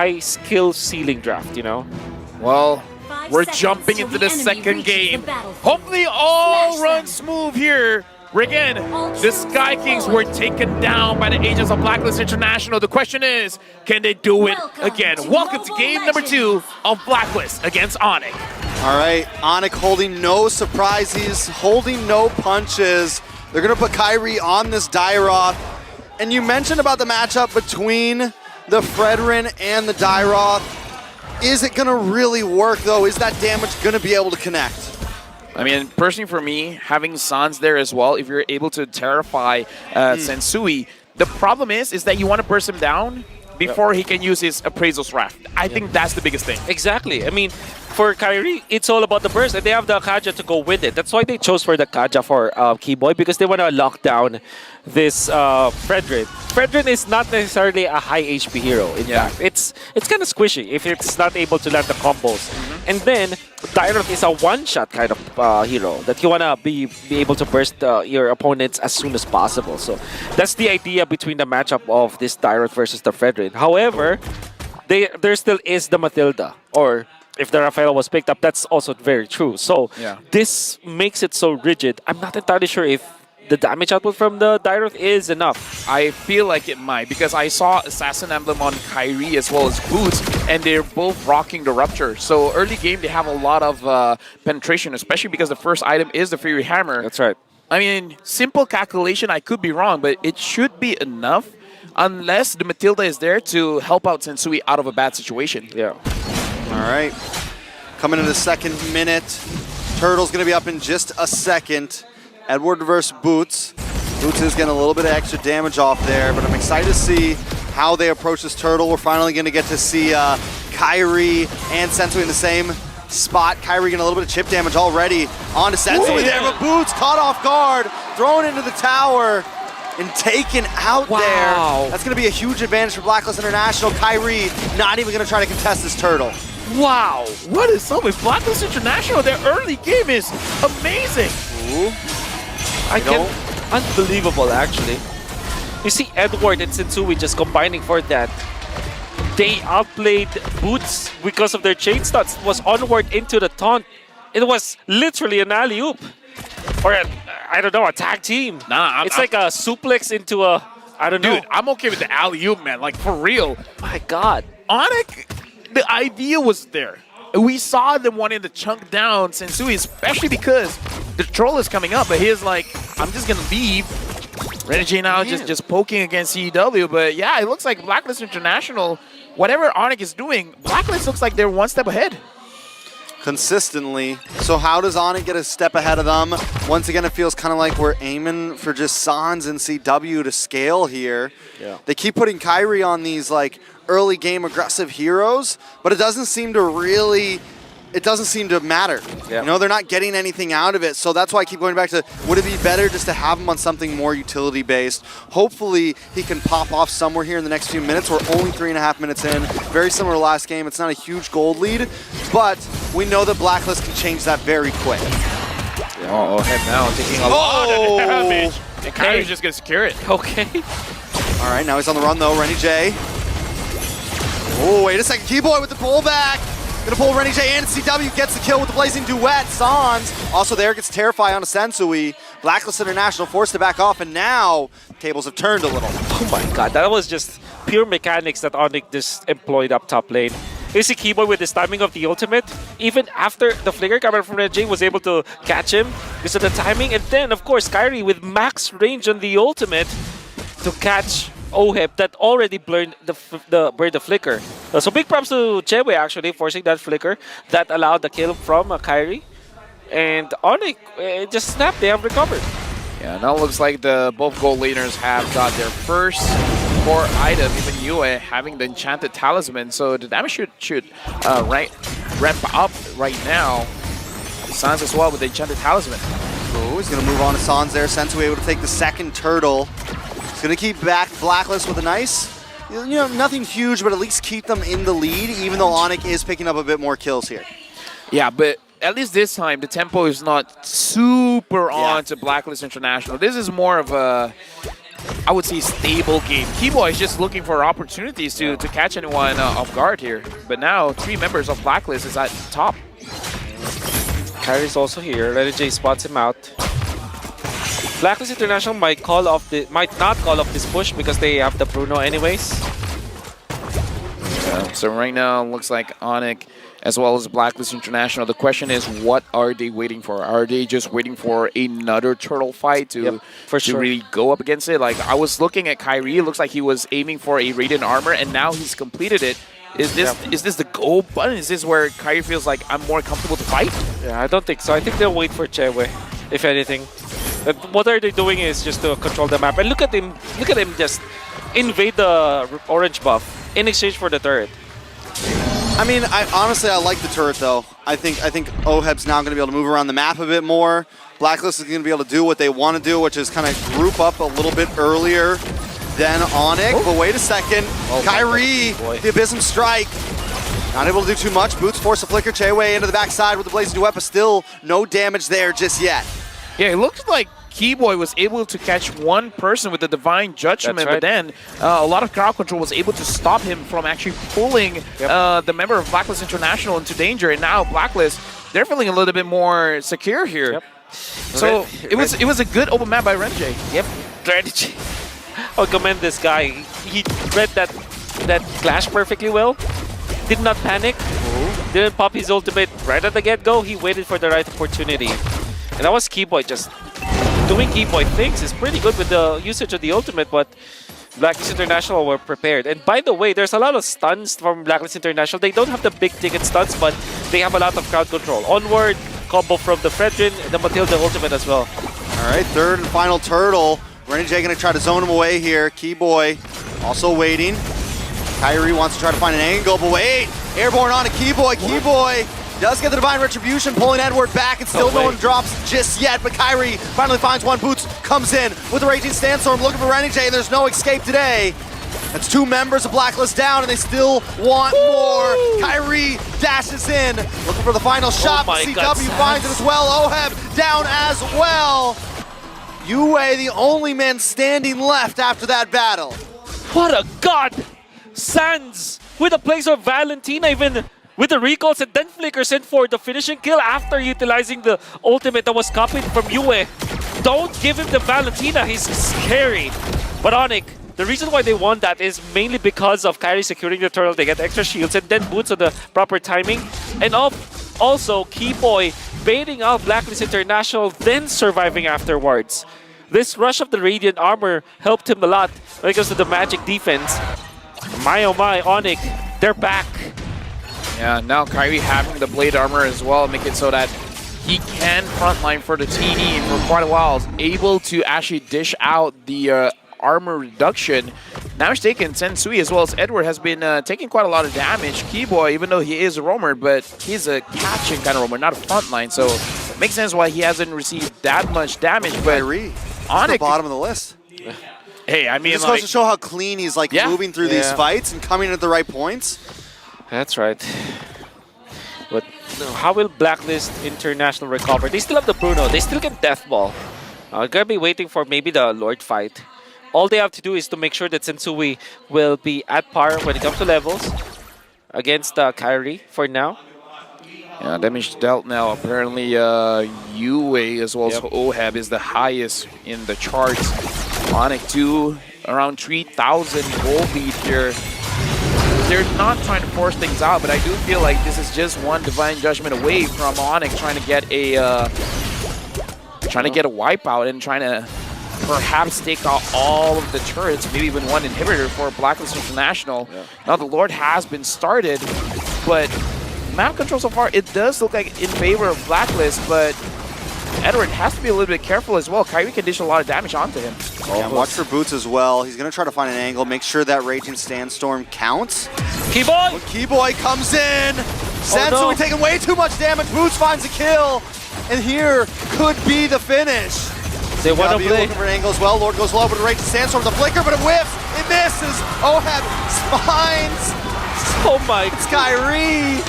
high skill ceiling draft, you know? Well, we're 5 jumping seconds into till the the enemy second reaches game. the battlefield. Hopefully all Smash runs them. smooth here. Again, the Sky Kings were taken down by the agents of Blacklist International. The question is, can they do it again? Welcome to game number 2 of Blacklist against Onic. All right, Onic holding no surprises, holding no punches. They're going to put Kyrie on this Dairoth. And you mentioned about the matchup between the Fredrin and the Dairoth. Is it going to really work, though? Is that damage going to be able to connect? I mean, personally for me, having Sans there as well, if you're able to terrify Sensui, the problem is that you want to burst him down before he can use his Appraisal's Wrath. I think that's the biggest thing. Exactly. I mean, for Kyrie, it's all about the burst, and they have the Kaja to go with it. That's why they chose for the Kaja for Keyboy, because they want to lock down this Fredrin. Fredrin is not necessarily a high HP hero. In fact, it's kind of squishy if it's not able to land the combos. And then Dairoth is a one-shot kind of hero that you want to be able to burst your opponents as soon as possible. So that's the idea between the matchup of this Dairoth versus the Fredrin. However, there still is the Matilda, or if the Rafaela was picked up, that's also very true. So this makes it so rigid. I'm not entirely sure if the damage output from the Dairoth is enough. I feel like it might, because I saw Assassin Emblem on Kyrie as well as Boots, and they're both rocking the Rupture. So early game, they have a lot of penetration, especially because the first item is the Fury Hammer. That's right. I mean, simple calculation, I could be wrong, but it should be enough unless the Matilda is there to help out Sensui out of a bad situation. Yeah. All right, coming into the second minute. Turtle's going to be up in just a second. Edward versus Boots. Boots is getting a little bit of extra damage off there, but I'm excited to see how they approach this Turtle. We're finally going to get to see Kyrie and Sensui in the same spot. Kyrie getting a little bit of chip damage already onto Sensui there, but Boots caught off guard, thrown into the tower, and taken out there. That's going to be a huge advantage for Blacklist International. Kyrie not even going to try to contest this Turtle. Wow, what is up with Blacklist International? Their early game is amazing. Ooh. Unbelievable, actually. You see Edward and Sensui just combining for that. They outplayed Boots because of their chain stunts. It was onward into the taunt. It was literally an alley-oop. Or I don't know, a tag team. Nah, it's like a suplex into a, I don't know. Dude, I'm okay with the alley-oop, man. Like, for real. My God. Onic, the idea was there. We saw them wanting to chunk down Sensui, especially because the troll is coming up, but he's like, I'm just going to leave. Renegade now just poking against CEW, but yeah, it looks like Blacklist International, whatever Onic is doing, Blacklist looks like they're one step ahead. Consistently. So how does Onic get a step ahead of them? Once again, it feels kind of like we're aiming for just Sans and CW to scale here. Yeah. They keep putting Kyrie on these like early game aggressive heroes, but it doesn't seem to matter. Yeah. You know, they're not getting anything out of it. So that's why I keep going back to, would it be better just to have him on something more utility based? Hopefully he can pop off somewhere here in the next few minutes. We're only 3.5 minutes in. Very similar to last game. It's not a huge gold lead, but we know that Blacklist can change that very quick. Oh, head now taking a lot of damage. And Kyrie's just going to secure it. Okay. All right, now he's on the run though, Renny J. Oh, wait a second, Keyboy with the pullback. Gonna pull Renny J and CW gets the kill with the Blazing Duet. Sans also there gets Terrify on a Sensui. Blacklist International forced to back off, and now tables have turned a little. Oh my God, that was just pure mechanics that Onic just employed up top lane. You see Keyboy with his timing of the ultimate, even after the flicker coming from Red J was able to catch him because of the timing, and then of course Kyrie with max range on the ultimate to catch Ohep that already burned the flicker. So big props to Chewe actually forcing that flicker that allowed the kill from Kyrie. And Onic just snapped, they have recovered. Yeah, now it looks like the both gold laners have got their first core item, even Yue having the Enchanted Talisman, so the damage should ramp up right now. Sans as well with the Enchanted Talisman. Oh, he's gonna move on to Sans there. Sensui able to take the second turtle. He's gonna keep back Blacklist with a nice, you know, nothing huge, but at least keep them in the lead, even though Onic is picking up a bit more kills here. Yeah, but at least this time, the tempo is not super on to Blacklist International. This is more of a I would say, stable game. Keyboy is just looking for opportunities to catch anyone off guard here. But now 3 members of Blacklist is at top. Kyrie's also here. Lenny J spots him out. Blacklist International might not call off this push because they have the Bruno anyways. So right now, looks like Onic as well as Blacklist International. The question is, what are they waiting for? Are they just waiting for another turtle fight to really go up against it? Like, I was looking at Kyrie. It looks like he was aiming for a Radiant Armor, and now he's completed it. Is this the go button? Is this where Kyrie feels like I'm more comfortable to fight? Yeah, I don't think so. I think they'll wait for Chewe, if anything. But what are they doing is just to control the map. And look at him just invade the orange buff in exchange for the turret. I mean, honestly, I like the turret, though. I think Oheb's now going to be able to move around the map a bit more. Blacklist is going to be able to do what they want to do, which is kind of group up a little bit earlier than Onic. But wait a second. Kyrie, the Abysm Strike. Not able to do too much. Boots force a flicker. Chewe into the backside with the Blazing Duet, but still no damage there just yet. Yeah, it looks like Keyboy was able to catch one person with the Divine Judgment, but then a lot of crowd control was able to stop him from actually pulling the member of Blacklist International into danger. And now Blacklist, they're feeling a little bit more secure here. Yep. So it was a good open map by Renjay. Yep, Renjay. I'll commend this guy. He read that clash perfectly well. Did not panic. Didn't pop his ultimate right at the get-go. He waited for the right opportunity. And that was Keyboy just doing Keyboy things. Is pretty good with the usage of the ultimate, but Blacklist International were prepared. And by the way, there's a lot of stuns from Blacklist International. They don't have the big ticket stuns, but they have a lot of crowd control. Onward, combo from the Fredrin, and the Matilda ultimate as well. All right, third and final turtle. Renny J going to try to zone him away here. Keyboy also waiting. Kyrie wants to try to find an angle, but wait! Airborne on a Keyboy. Keyboy does get the Divine Retribution, pulling Edward back, and still no one drops just yet, but Kyrie finally finds one. Boots comes in with the Raging Sandstorm, looking for Renny J, and there's no escape today. That's 2 members of Blacklist down, and they still want more. Kyrie dashes in, looking for the final shot. CW finds it as well. Oheb down as well. Yue, the only man standing left after that battle. What a god! Sands with a place of Valentina, even with the recalls, and then flickers in for the finishing kill after utilizing the ultimate that was copied from Yue. Don't give him the Valentina, he's scary. But Onic, the reason why they won that is mainly because of Kyrie securing the turtle. They get extra shields and then Boots on the proper timing. And also Keyboy baiting out Blacklist International, then surviving afterwards. This rush of the Radiant Armor helped him a lot when it comes to the magic defense. My oh my, Onic, they're back. Yeah, now Kyrie having the Blade Armor as well, make it so that he can frontline for the TD for quite a while. Is able to actually dish out the armor reduction. Now he's taking Sensui as well as Edward has been taking quite a lot of damage. Keyboy, even though he is a roamer, but he's a catching kind of roamer, not a frontline. So it makes sense why he hasn't received that much damage. But Kyrie, Onic, the bottom of the list. Hey, I mean, this goes to show how clean he's moving through these fights and coming at the right points. That's right. But how will Blacklist International recover? They still have the Bruno. They still get Death Ball. Gonna be waiting for maybe the Lord fight. All they have to do is to make sure that Sensui will be at par when it comes to levels against Kyrie for now. Yeah, damage dealt now. Apparently, Yue as well as Oheb is the highest in the charts. Onic 2, around 3,000 gold lead here. They're not trying to force things out, but I do feel like this is just one Divine Judgment away from Onic trying to get a wipeout and trying to perhaps take out all of the turrets, maybe even one inhibitor for Blacklist International. Yeah. Now the Lord has been started, but map control so far, it does look like in favor of Blacklist, but Edward has to be a little bit careful as well. Kyrie can dish a lot of damage onto him. Yeah, watch for Boots as well. He's going to try to find an angle, make sure that Raging Sandstorm counts. Keyboy! When Keyboy comes in, Sensui taking way too much damage. Boots finds a kill, and here could be the finish. They want to be looking for an angle as well. Lord goes low, but it Raging Sandstorm, the flicker, but it whiffs. It misses. Oheb finds. Oh my! It's Kyrie.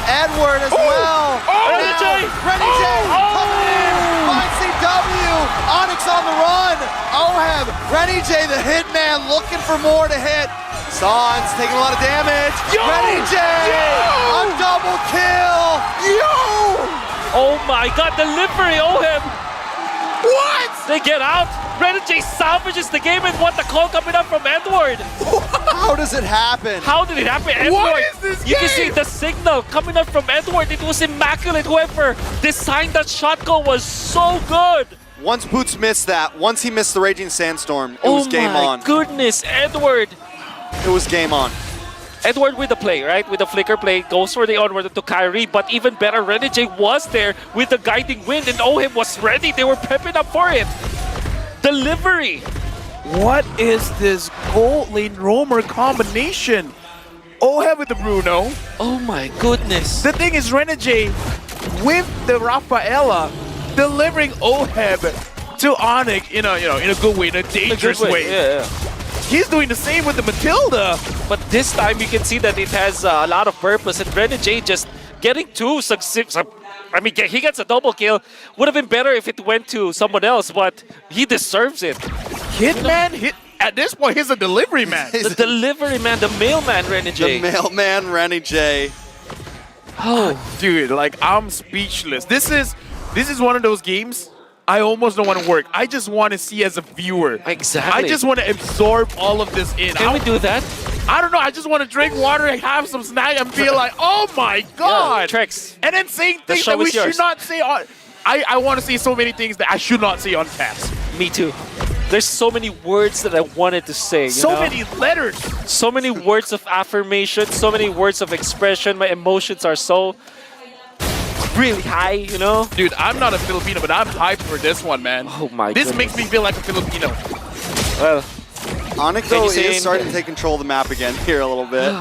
Edward as well. Renny J! Renny J coming in. Finds CW. Onyx on the run. Oheb, Renny J, the hitman, looking for more to hit. Sans taking a lot of damage. Renny J, a double kill. Oh my god, delivery, Oheb! What? They get out. Renegade salvages the game and what the call coming up from Edward. How does it happen? How did it happen, Edward? What is this You can game? see the signal coming up from Edward. It was immaculate. Whoever designed that shotgun was so good. Once Boots missed that, once he missed the Raging Sandstorm, it was game Oh on. my goodness, Edward. It was game on. Edward with the play, right? With the flicker play, goes for the onward to Kyrie, but even better, Renegade was there with the guiding wind, and Oheb was ready. They were prepping up for it. Delivery. What is this gold lane roamer combination? Oheb with the Bruno. Oh my goodness. The thing is, Renegade with the Rafaela delivering Oheb to Onic in a good way, in a dangerous way. Yeah. He's doing the same with the Matilda. But this time you can see that it has a lot of purpose, and Renegade just getting two I mean, he gets a double kill. Would have been better if it went to someone else, but he deserves it. Hitman, at this point, he's a delivery man. The delivery man, the mailman, The Renegade. mailman, Renny J. Oh, Dude, like, I'm speechless. This is one of those games I almost don't want to work. I just want to see as a viewer. exactly. I just want to absorb all of this in. Can we do that? I don't know. I just want to drink water and have some snack and feel like, oh my god. Trex. And then saying The things show that we is yours. should not say on. I want to say so many things that I should not say on cast. Me too. There's so many words that I wanted to say. You So know? many letters. So many words of affirmation, so many words of expression. My emotions are so really high, you know? Dude, I'm not a Filipino, but I'm hyped for this one, man. Oh my This goodness. makes me feel like a Filipino. Well, Onic, Can though, you say is starting to take control of the map again here a little bit.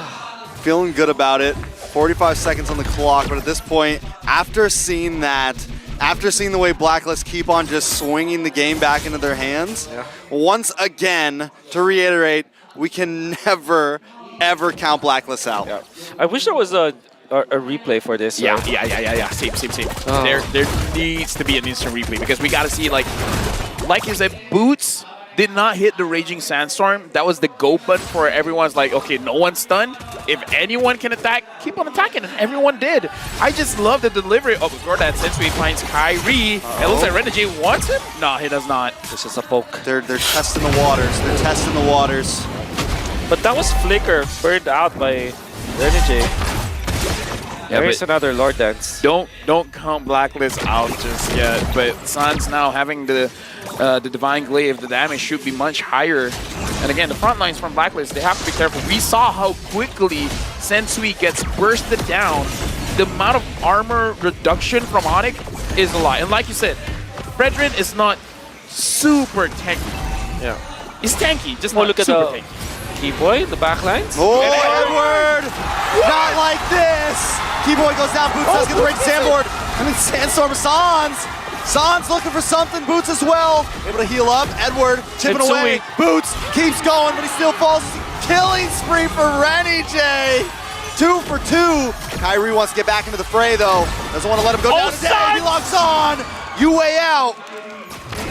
Feeling good about it. 45 seconds on the clock, but at this point, after seeing the way Blacklist keep on just swinging the game back into their hands, once again, to reiterate, we can never, ever count Blacklist out. yeah. I wish there was a replay for this. Yeah. Same. Oh. There needs to be an instant replay because we got to see, like you said, Boots did not hit the Raging Sandstorm. That was the go button for everyone's like, okay, no one's stunned. If anyone can attack, keep on attacking. And everyone did. I just love the delivery. Oh, before that, Sensui finds Kyrie. It looks like Renegade wants him. No, he does not. This is a poke. They're testing the waters. They're testing the waters. But that was Flicker burned out by Renegade. Yeah, There's but another Lord Dance. don't count Blacklist out just yet. But Sans now having the Divine Glaive, the damage should be much higher. And again, the front lines from Blacklist, they have to be careful. We saw how quickly Sensui gets bursted down. The amount of armor reduction from Onic is a lot. And like you said, Fredrin is not super tanky. Yeah. He's tanky, just Oh, not look at super the tanky. Keyboy, the backlines. Oh, Edward! Not like this! Keyboy goes down, Boots does get the Raging Sandboard. And then Sandstorm Sans. Sans looking for something, Boots as well. Able to heal up, Edward chipping It's away. Boots keeps going, but he still falls. Killing spree for Renny J. 2 for 2. Kyrie wants to get back into the fray though. Doesn't want to let him go down today. He locks on. You way out.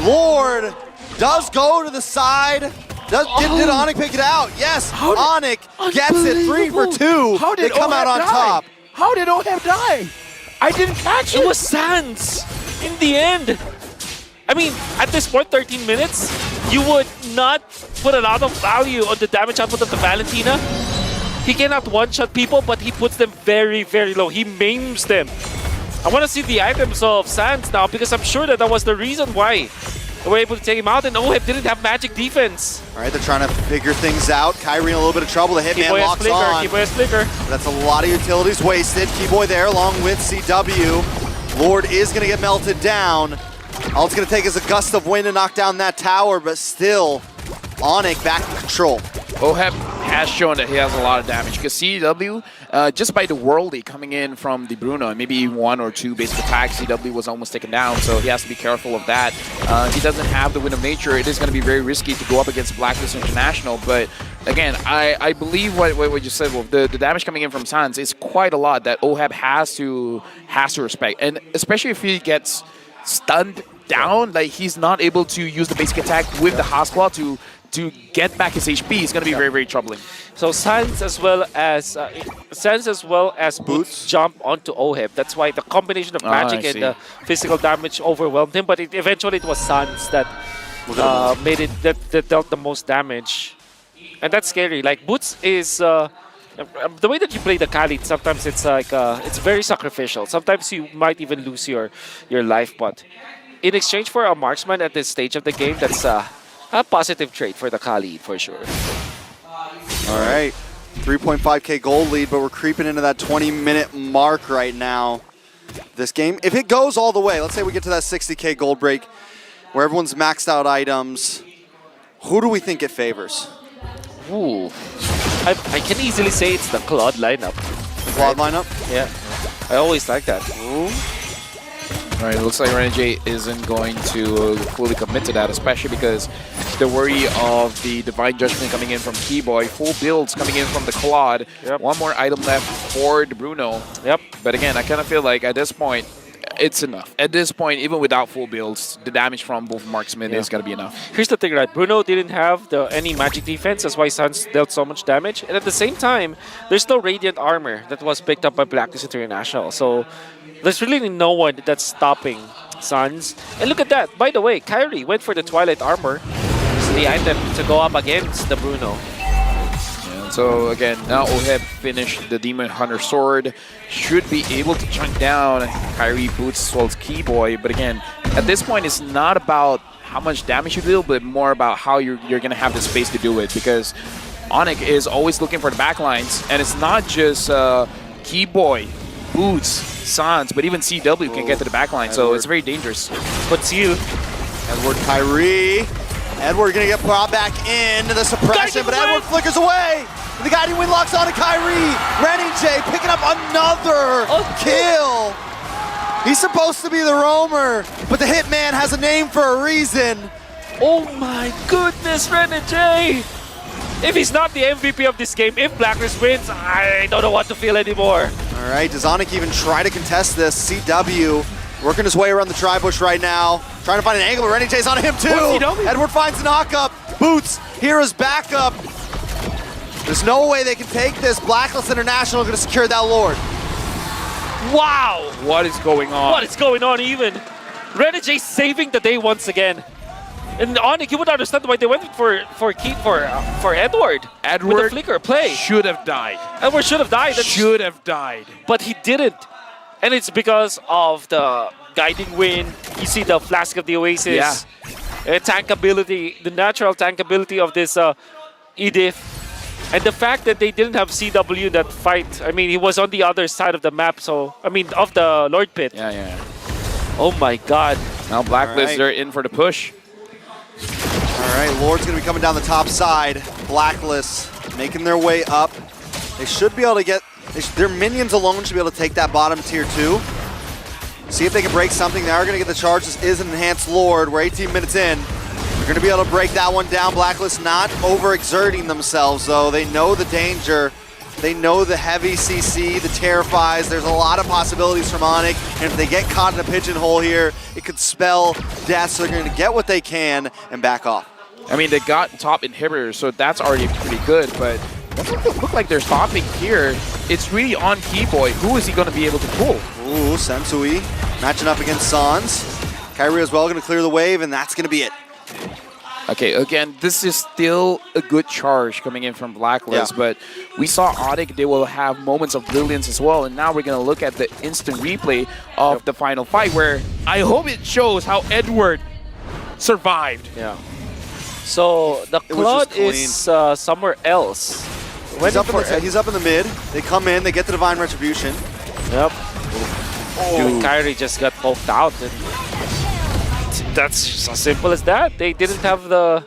Lord does go to the side. Did Onic pick it out? Yes, Onic gets it 3 for 2. How did they come out Oheb on die? top. How did Oheb die? I didn't catch it. It was Sans in the end. I mean, at this point, 13 minutes, you would not put a lot of value on the damage output of the Valentina. He cannot one-shot people, but he puts them very, very low. He maims them. I want to see the items of Sans now because I'm sure that was the reason why they were able to take him out, and Oheb didn't have magic defense. All right, they're trying to figure things out. Kyrie in a little bit of trouble. The Hitman Keyboy has locks flicker. on. Keyboy has flicker. That's a lot of utilities wasted. Keyboy there along with CW. Lord is going to get melted down. All it's going to take is a gust of wind to knock down that tower, but still, Onic back in control. Oheb has shown that he has a lot of damage because CW, just by the worldly coming in from the Bruno, and maybe 1 or 2 basic attacks, CW was almost taken down, so he has to be careful of that. He doesn't have the Wind of Nature. It is going to be very risky to go up against Blacklist International, but again, I believe what you said, Wolf. The damage coming in from Sans is quite a lot that Oheb has to respect, and especially if he gets stunned down, like he's not able to use the basic attack with the House Claw to get back his HP. It's going to be very, very troubling. So Sans as well as Boots jump onto Oheb. That's why the combination of magic and the physical damage overwhelmed him. But eventually it was Sans that made it that dealt the most damage, and that's scary. Like Boots is the way that you play the Khalid. Sometimes it's like it's very sacrificial. Sometimes you might even lose your life, but in exchange for a marksman at this stage of the game, that's a positive trait for the Khalid for sure. All right, 3.5K gold lead, but we're creeping into that 20-minute mark right now. This game, if it goes all the way, let's say we get to that 60K gold break, where everyone's maxed out items, who do we think it favors? Ooh, I can easily say it's the Claude lineup. Claude lineup? Yeah, I always like that. All right, it looks like Renegade isn't going to fully commit to that, especially because the worry of the Divine Judgment coming in from Keyboy, full builds coming in from the Claude. Yep. One more item left for the Bruno. Yep. But again, I kind of feel like at this point, it's enough. At this point, even without full builds, the damage from both marksmen is going to be enough. Here's the thing, right? Bruno didn't have any magic defense. That's why Sans dealt so much damage. And at the same time, there's no Radiant armor that was picked up by BLACKLIST International. So there's really no one that's stopping Sans. And look at that. By the way, Kyrie went for the Twilight armor. It's the item to go up against the Bruno. So again, now Oheb finished the Demon Hunter Sword. Should be able to chunk down Kyrie, Boots, as well as Keyboy. But again, at this point, it's not about how much damage you deal, but more about how you're going to have the space to do it. Because Onic is always looking for the backlines. And it's not just Keyboy, Boots, Sans, but even CW can get to the backline. So it's very dangerous. But Seal, Edward, Kyrie. Edward gonna get brought back into the suppression, but Edward flickers away. The guiding wind locks on to Kyrie. Renegade picking up another kill. He's supposed to be the roamer, but the Hitman has a name for a reason. oh my goodness, Renegade! If he's not the MVP of this game, if BLACKLIST wins, I don't know what to feel anymore. All right, does Onic even try to contest this? CW working his way around the tri-bush right now. Trying to find an angle, but Renegade's on him too. Edward finds the knock-up. Boots, here is backup. There's no way they can take this. BLACKLIST International going to secure that Lord. Wow! What is going on? What is going on even? Renegade saving the day once again. And Onic, you would understand why they went for Edward. Edward with the flicker play. should have died. Edward should have died. Should have died. But he didn't. And it's because of the guiding wind. You see the Flask of the Oasis. Yeah. Tankability, the natural tankability of this Edith. And the fact that they didn't have CW in that fight. I mean, he was on the other side of the map, so, I mean, of the Lord Pit. Yeah. Oh my god. Now BLACKLIST are in for the push. All right, Lord's going to be coming down the top side. BLACKLIST making their way up. They should be able to get, their minions alone should be able to take that bottom tier 2. See if they can break something. They are going to get the charge. This is an enhanced Lord. We're 18 minutes in. They're going to be able to break that one down. BLACKLIST not overexerting themselves, though. They know the danger. They know the heavy CC, the terrifies. There's a lot of possibilities from Onic. And if they get caught in a pigeonhole here, it could spell death. So they're going to get what they can and back off. I mean, they got top inhibitors, so that's already pretty good, but it doesn't look like they're stopping here. It's really on Keyboy. Who is he going to be able to pull? Ooh, Sensui matching up against Sans. Kyrie as well going to clear the wave, and that's going to be it. Okay, again, this is still a good charge coming in from BLACKLIST, but we saw Onic, they will have moments of brilliance as well, and now we're going to look at the instant replay of the final fight, where I hope it shows how Edward survived. Yeah. So the Claude is somewhere else. He's up in the mid. They come in, they get the Divine Retribution. Yep. Oh, Kyrie just got poked out. And that's as simple as that. They didn't have the...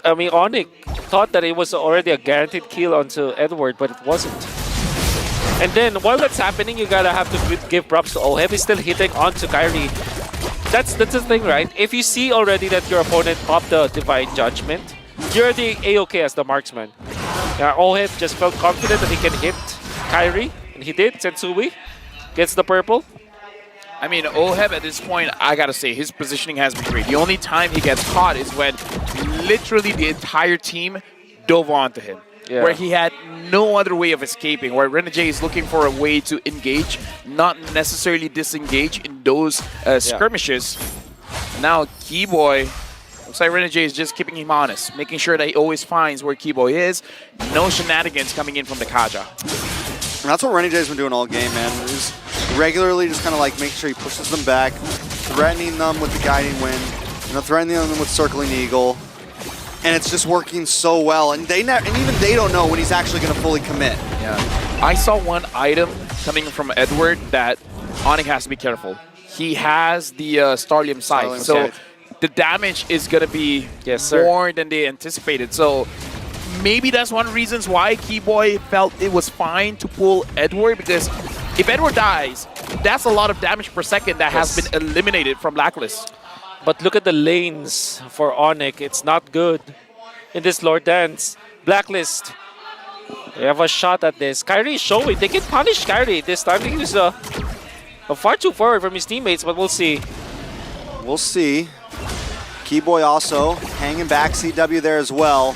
I mean, Onic thought that it was already a guaranteed kill onto Edward, but it wasn't. And then while that's happening, you gotta have to give props to Oheb. He's still hitting onto Kyrie. That's the thing, right? If you see already that your opponent popped the Divine Judgment, you're already A-okay as the marksman. Oheb just felt confident that he can hit Kyrie, and he did. Sensui gets the purple. I mean, Oheb at this point, I gotta say, his positioning has been great. The only time he gets caught is when literally the entire team dove onto him. Yeah. Where he had no other way of escaping, where Renegade is looking for a way to engage, not necessarily disengage in those skirmishes. Now, Keyboy, looks like Renegade is just keeping him honest, making sure that he always finds where Keyboy is. No shenanigans coming in from the Kaja. And that's what Renegade's been doing all game, man. He's regularly just kind of like making sure he pushes them back, threatening them with the Guiding Wind, threatening them with Circling Eagle. And it's just working so well. And even they don't know when he's actually going to fully commit. Yeah. I saw one item coming from Edward that Onic has to be careful. He has the Starlium Scythe, so the damage is going to be more than they anticipated. So maybe that's one of the reasons why Keyboy felt it was fine to pull Edward, because if Edward dies, that's a lot of damage per second that has been eliminated from Blacklist. But look at the lanes for Onic. It's not good in this Lord Dance. Blacklist, they have a shot at this. Kyrie is showing. They can punish Kyrie this time. He was far too forward from his teammates, but we'll see. We'll see. Keyboy also hanging back. CW there as well.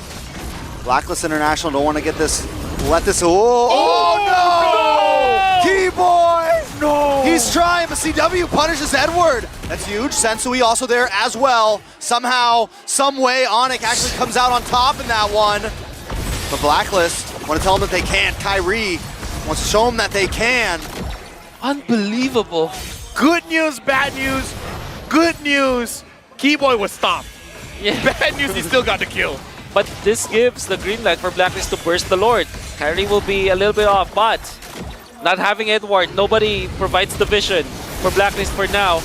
Blacklist International don't want to get this. Let this. Oh no! Keyboy! No! He's trying, but CW punishes Edward. That's huge. Sensui also there as well. Somehow, some way, Onic actually comes out on top in that one. But Blacklist want to tell them that they can't. Kyrie wants to show them that they can. Unbelievable. Good news, bad news. Good news, Keyboy was stopped. Yeah. Bad news, he still got the kill. But this gives the green light for Blacklist to burst the Lord. Kyrie will be a little bit off, but not having Edward, nobody provides the vision for Blacklist for now.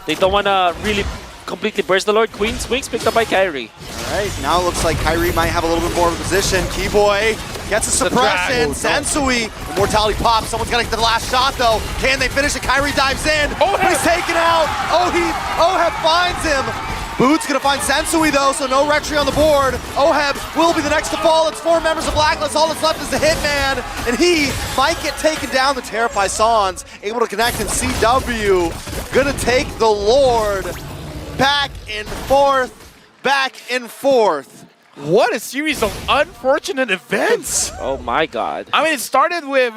They don't want to really completely burst the Lord. Queen's Wings picked up by Kyrie. All right, now it looks like Kyrie might have a little bit more of a position. Keyboy gets a suppression. Sensui, Immortality pops. Someone's got to get the last shot, though. Can they finish it? Kyrie dives in. He's taken out. Oheb finds him. Boots gonna find Sensui though, so no Retry on the board. Oheb will be the next to fall. It's 4 members of Blacklist. All that's left is the Hitman, and he might get taken down. The Terrify Sans able to connect, and CW gonna take the Lord. Back and forth, back and forth. What a series of unfortunate events. Oh my god. I mean, it started with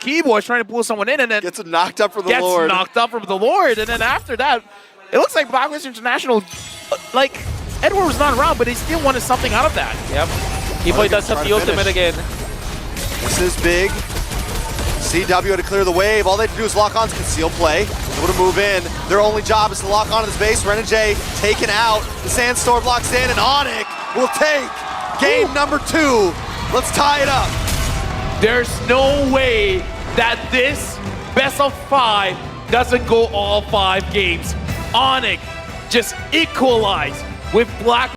Keyboy trying to pull someone in, and then Gets knocked up from the Lord. knocked up from the Lord, and then after that, it looks like Blacklist International, like, Edward was not around, but they still wanted something out of that. Yep. Keyboy does have the ultimate again. This is big. CW to clear the wave. All they have to do is lock on, conceal play. Able to move in. Their only job is to lock onto this base. Renegade taken out. The Sandstorm locks in, and Onic will take game number 2. Let's tie it up. There's no way that this best of 5 doesn't go all 5 games. Onic just equalized with Black.